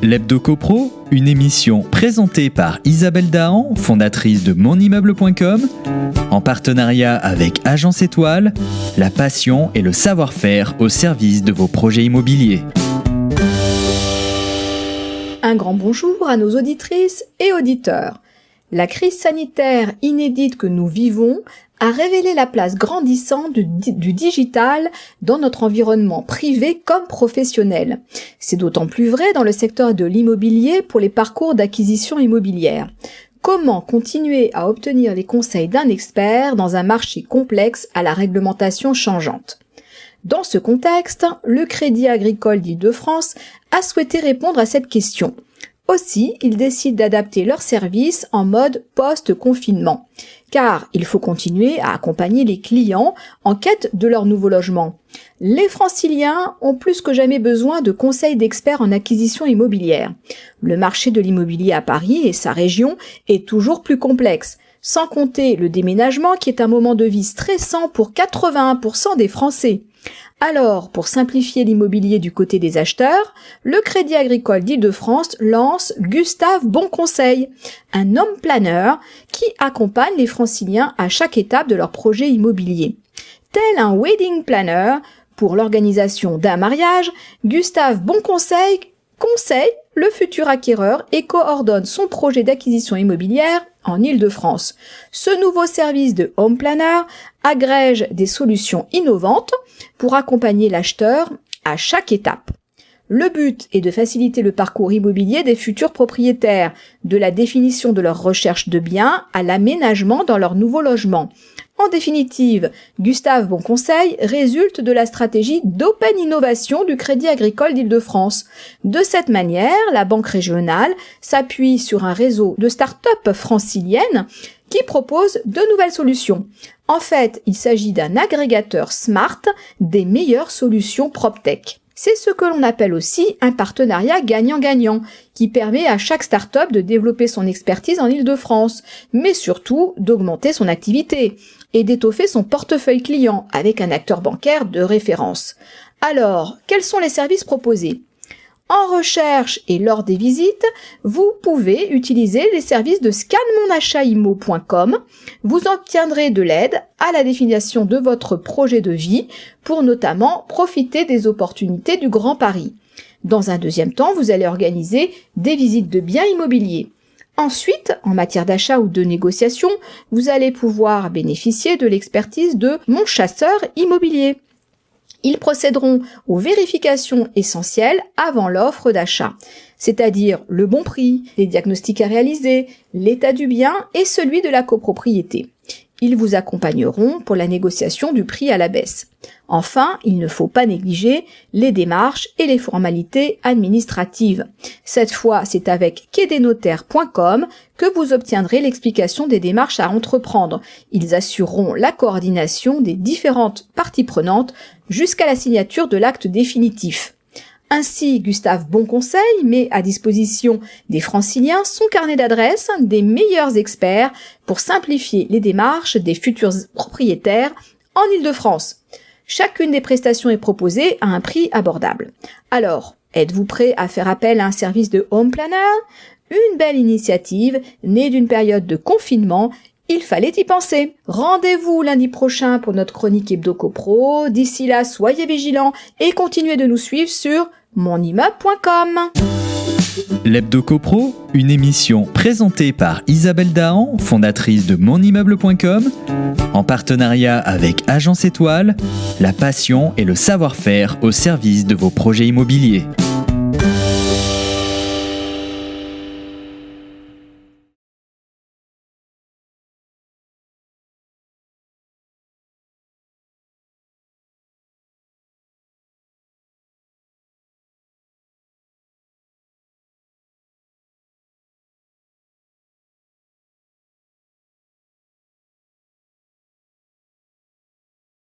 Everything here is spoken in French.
L'Hebdo CoPro, une émission présentée par Isabelle Dahan, fondatrice de monimmeuble.com, en partenariat avec Agence Étoile, la passion et le savoir-faire au service de vos projets immobiliers. Un grand bonjour à nos auditrices et auditeurs. La crise sanitaire inédite que nous vivons a révélé la place grandissante du digital dans notre environnement privé comme professionnel. C'est d'autant plus vrai dans le secteur de l'immobilier pour les parcours d'acquisition immobilière. Comment continuer à obtenir les conseils d'un expert dans un marché complexe à la réglementation changeante ? Dans ce contexte, le Crédit Agricole d'Île-de-France a souhaité répondre à cette question. Aussi, ils décident d'adapter leurs services en mode post-confinement, car il faut continuer à accompagner les clients en quête de leur nouveau logement. Les Franciliens ont plus que jamais besoin de conseils d'experts en acquisition immobilière. Le marché de l'immobilier à Paris et sa région est toujours plus complexe, sans compter le déménagement qui est un moment de vie stressant pour 81% des Français. Alors, pour simplifier l'immobilier du côté des acheteurs, le Crédit Agricole d'Île-de-France lance Gustave Bonconseil, un homme planeur qui accompagne les Franciliens à chaque étape de leur projet immobilier. Tel un wedding planner pour l'organisation d'un mariage, Gustave Bonconseil conseille le futur acquéreur et coordonne son projet d'acquisition immobilière en Île-de-France. Ce nouveau service de home planner agrège des solutions innovantes pour accompagner l'acheteur à chaque étape. Le but est de faciliter le parcours immobilier des futurs propriétaires, de la définition de leur recherche de biens à l'aménagement dans leur nouveau logement. En définitive, Gustave Bonconseil résulte de la stratégie d'Open Innovation du Crédit Agricole d'Île-de-France. De cette manière, la banque régionale s'appuie sur un réseau de start-up franciliennes qui proposent de nouvelles solutions. En fait, il s'agit d'un agrégateur smart des meilleures solutions PropTech. C'est ce que l'on appelle aussi un partenariat gagnant-gagnant, qui permet à chaque start-up de développer son expertise en Île-de-France, mais surtout d'augmenter son activité et d'étoffer son portefeuille client avec un acteur bancaire de référence. Alors, quels sont les services proposés ? En recherche et lors des visites, vous pouvez utiliser les services de scanmonachatimo.com. Vous obtiendrez de l'aide à la définition de votre projet de vie pour notamment profiter des opportunités du Grand Paris. Dans un deuxième temps, vous allez organiser des visites de biens immobiliers. Ensuite, en matière d'achat ou de négociation, vous allez pouvoir bénéficier de l'expertise de Mon Chasseur Immobilier. Ils procéderont aux vérifications essentielles avant l'offre d'achat, c'est-à-dire le bon prix, les diagnostics à réaliser, l'état du bien et celui de la copropriété. Ils vous accompagneront pour la négociation du prix à la baisse. Enfin, il ne faut pas négliger les démarches et les formalités administratives. Cette fois, c'est avec quai-des-notaires.com que vous obtiendrez l'explication des démarches à entreprendre. Ils assureront la coordination des différentes parties prenantes jusqu'à la signature de l'acte définitif. Ainsi, Gustave Bonconseil met à disposition des Franciliens son carnet d'adresses des meilleurs experts pour simplifier les démarches des futurs propriétaires en Île-de-France. Chacune des prestations est proposée à un prix abordable. Alors, êtes-vous prêt à faire appel à un service de home planner ? Une belle initiative née d'une période de confinement. Il fallait y penser. Rendez-vous lundi prochain pour notre chronique Hebdo CoPro. D'ici là, soyez vigilants et continuez de nous suivre sur monimmeuble.com. L'Hebdo CoPro, une émission présentée par Isabelle Dahan, fondatrice de monimmeuble.com, en partenariat avec Agence Étoile, la passion et le savoir-faire au service de vos projets immobiliers.